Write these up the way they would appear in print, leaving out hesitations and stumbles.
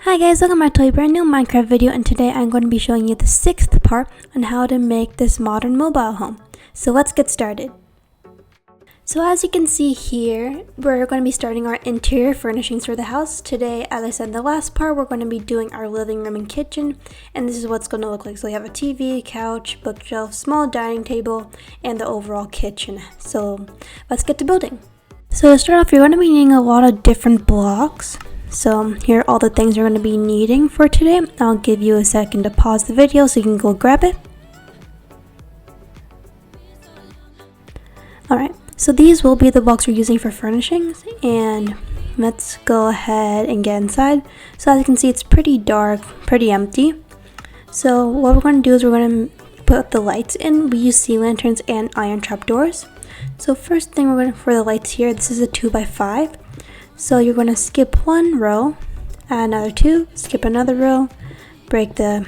Hi guys, welcome back to a brand new Minecraft video, and today I'm going to be showing you the 6th part on how to make this modern mobile home. So let's get started. So as you can see here, we're going to be starting our interior furnishings for the house. Today, as I said in the last part, we're going to be doing our living room and kitchen, and this is what it's going to look like. So we have a TV, couch, bookshelf, small dining table, and the overall kitchen. So let's get to building. So to start off, you're going to be needing a lot of different blocks. So here are all the things you're going to be needing for today. I'll give you a second to pause the video so you can go grab it. Alright, so these will be the blocks we're using for furnishings, and let's go ahead and get inside. So as you can see, it's pretty dark, pretty empty. So what we're going to do is we're going to put the lights in. We use sea lanterns and iron trap doors. So first thing we're going to, for the lights here, this is a 2x5. So you're going to skip one row, add another two, skip another row, break the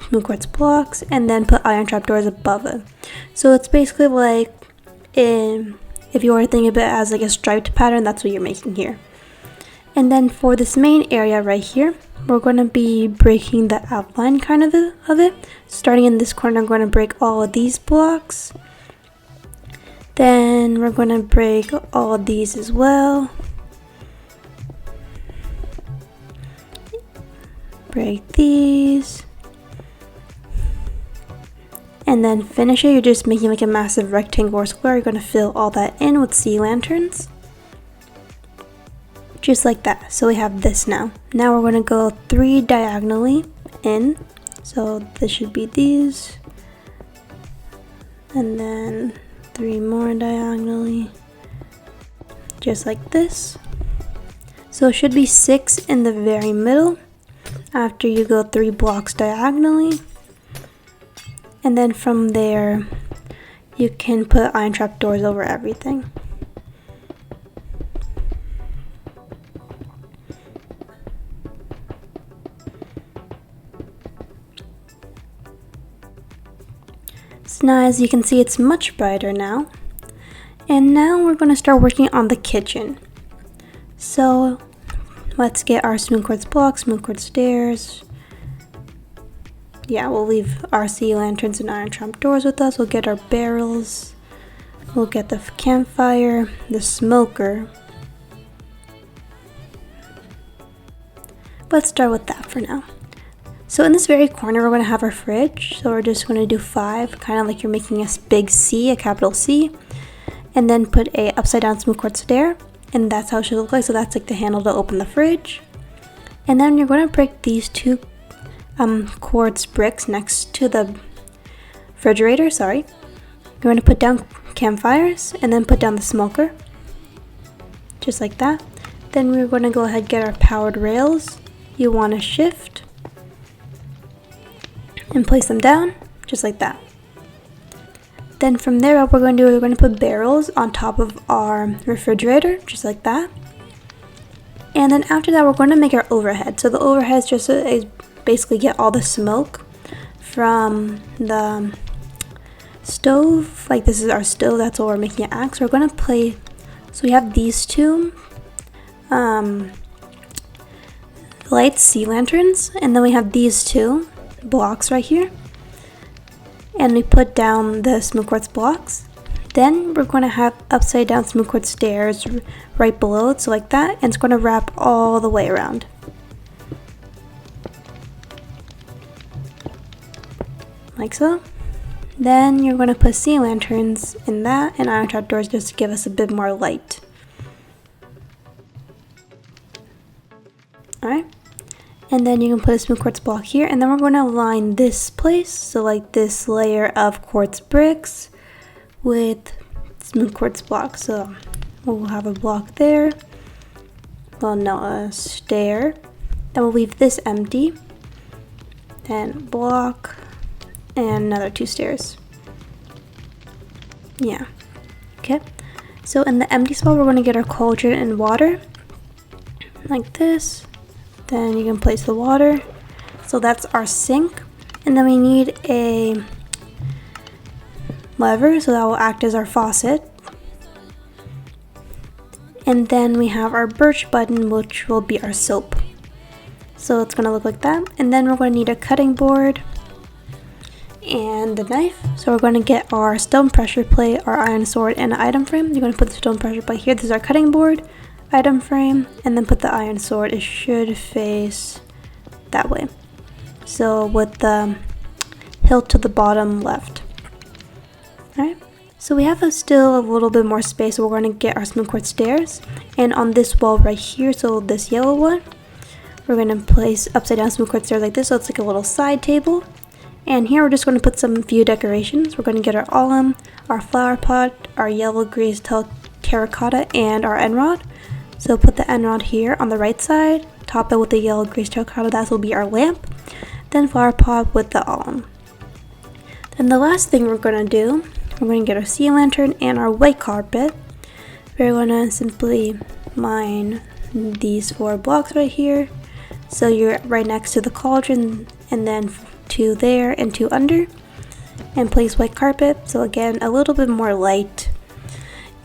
smooth quartz blocks, and then put iron trapdoors above it. So it's basically like if you were to think of it as like a striped pattern, that's what you're making here. And then for this main area right here, we're going to be breaking the outline kind of it. Starting in this corner, I'm going to break all of these blocks. Then we're going to break all of these as well. Break these, and then finish it. You're just making like a massive rectangle or square. You're going to fill all that in with sea lanterns, just like that. So we have this now. Now we're going to go 3 diagonally in. So this should be these, and then 3 more diagonally, just like this. So it should be 6 in the very middle after you go 3 blocks diagonally, and then from there you can put iron trap doors over everything. So now as you can see, it's much brighter now, and now we're going to start working on the kitchen. So let's get our smooth quartz blocks, smooth quartz stairs. Yeah, we'll leave our sea lanterns and iron trap doors with us. We'll get our barrels. We'll get the campfire, the smoker. Let's start with that for now. So in this very corner, we're going to have our fridge. So we're just going to do 5, kind of like you're making a big C, a capital C. And then put a upside down smooth quartz stair. And that's how it should look like. So that's like the handle to open the fridge. And then you're going to break these 2 quartz bricks next to the refrigerator. You're going to put down campfires and then put down the smoker, just like that. Then we're going to go ahead and get our powered rails. You want to shift and place them down, just like that. Then from there, what we're going to do is we're going to put barrels on top of our refrigerator, just like that. And then after that, we're going to make our overhead. So the overhead is just basically get all the smoke from the stove. Like this is our stove, that's what we're making it at. So we're going to play, so we have these 2 lights, sea lanterns, and then we have these 2 blocks right here. And we put down the smooth quartz blocks. Then we're going to have upside down smooth quartz stairs right below it, so like that, and it's going to wrap all the way around. Like so. Then you're going to put sea lanterns in that and iron trap doors just to give us a bit more light. Alright. And then you can put a smooth quartz block here, and then we're going to line this place, so like this layer of quartz bricks with smooth quartz blocks. So we'll have a block there, a stair. Then we'll leave this empty, then block, and another 2 stairs. Yeah, okay. So in the empty spot, we're going to get our cauldron and water, like this. Then you can place the water. So that's our sink. And then we need a lever, so that will act as our faucet. And then we have our birch button, which will be our soap. So it's gonna look like that. And then we're gonna need a cutting board and the knife. So we're gonna get our stone pressure plate, our iron sword, and an item frame. You're gonna put the stone pressure plate here. This is our cutting board, item frame, and then put the iron sword. It should face that way. So with the hilt to the bottom left. Alright. So we have still a little bit more space, so we're going to get our smooth quartz stairs. And on this wall right here, so this yellow one, we're going to place upside down smooth quartz stairs like this, so it's like a little side table. And here we're just going to put some few decorations. We're going to get our alum, our flower pot, our yellow grease terracotta, and our end rod. So put the end rod here on the right side, top it with the yellow grease terracotta, that will be our lamp. Then flower pot with the alum. Then the last thing we're going to do, we're going to get our sea lantern and our white carpet. We're going to simply mine these 4 blocks right here. So you're right next to the cauldron, and then 2 there and 2 under. And place white carpet, so again a little bit more light.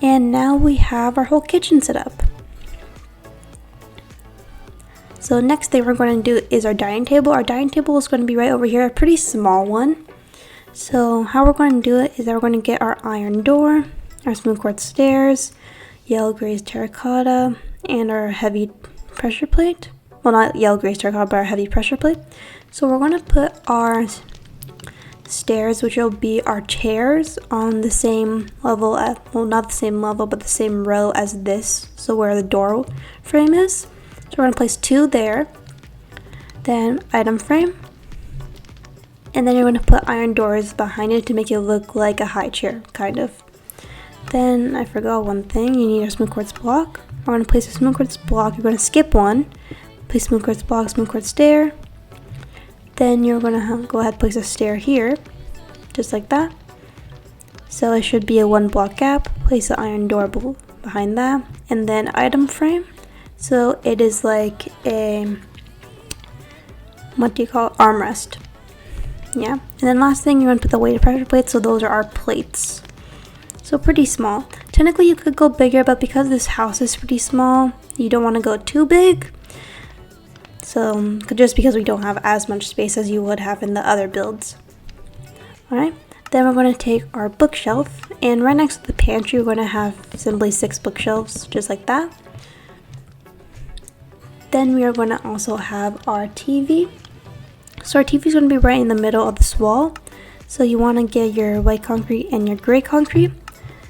And now we have our whole kitchen set up. So next thing we're going to do is our dining table. Our dining table is going to be right over here, a pretty small one. So how we're going to do it is that we're going to get our iron door, our smooth quartz stairs, yellow grease terracotta, and our heavy pressure plate. Well, not yellow grease terracotta, but our heavy pressure plate. So we're going to put our stairs, which will be our chairs, on the same level, well, not the same level, but the same row as this, so where the door frame is. So we're going to place 2 there, then item frame, and then you're going to put iron doors behind it to make it look like a high chair, kind of. Then I forgot one thing, you need a smooth quartz block. We're going to place a smooth quartz block, you're going to skip one, place smooth quartz block, smooth quartz stair. Then you're going to go ahead and place a stair here, just like that. So it should be a 1 block gap, place the iron door behind that, and then item frame. So it is like a, what do you call it, armrest. Yeah, and then last thing, you're going to put the weighted pressure plates, so those are our plates. So pretty small. Technically you could go bigger, but because this house is pretty small, you don't want to go too big. So just because we don't have as much space as you would have in the other builds. Alright, then we're going to take our bookshelf, and right next to the pantry we're going to have simply 6 bookshelves, just like that. Then we are going to also have our TV. So our TV is going to be right in the middle of this wall. So you want to get your white concrete and your gray concrete.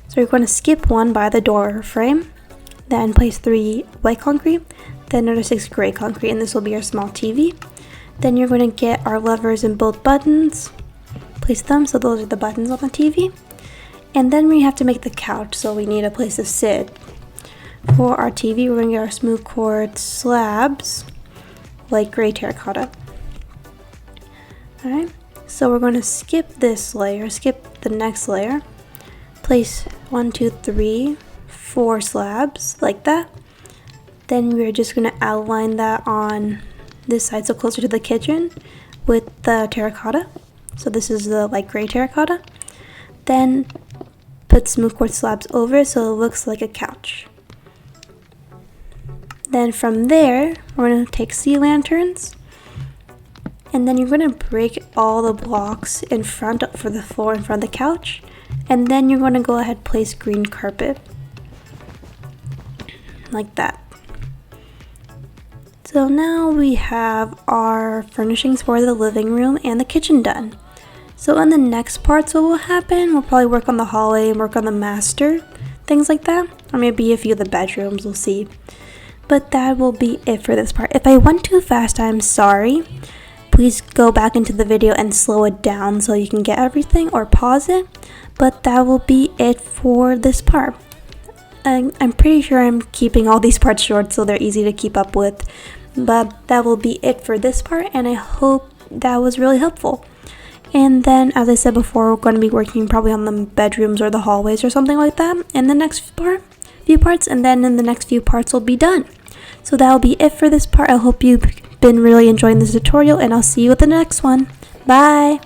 So you're going to skip 1 by the door frame, then place 3 white concrete, then another 6 gray concrete, and this will be your small TV. Then you're going to get our levers and both buttons, place them, so those are the buttons on the TV. And then we have to make the couch, so we need a place to sit. For our TV, we're going to get our smooth quartz slabs, like gray terracotta. Alright, so we're going to skip this layer, skip the next layer, place 1, 2, 3, 4 slabs, like that. Then we're just going to outline that on this side, so closer to the kitchen, with the terracotta. So this is the light gray terracotta. Then put smooth quartz slabs over it so it looks like a couch. Then from there, we're going to take sea lanterns, and then you're going to break all the blocks in front for the floor in front of the couch, and then you're going to go ahead and place green carpet, like that. So now we have our furnishings for the living room and the kitchen done. So in the next parts, what will happen, we'll probably work on the hallway and work on the master, things like that, or maybe a few of the bedrooms, we'll see. But that will be it for this part. If I went too fast, I'm sorry. Please go back into the video and slow it down so you can get everything, or pause it. But that will be it for this part. I'm pretty sure I'm keeping all these parts short so they're easy to keep up with. But that will be it for this part, and I hope that was really helpful. And then, as I said before, we're going to be working probably on the bedrooms or the hallways or something like that in the next few parts, and then in the next few parts will be done. So that will be it for this part. I hope you've been really enjoying this tutorial, and I'll see you with the next one. Bye!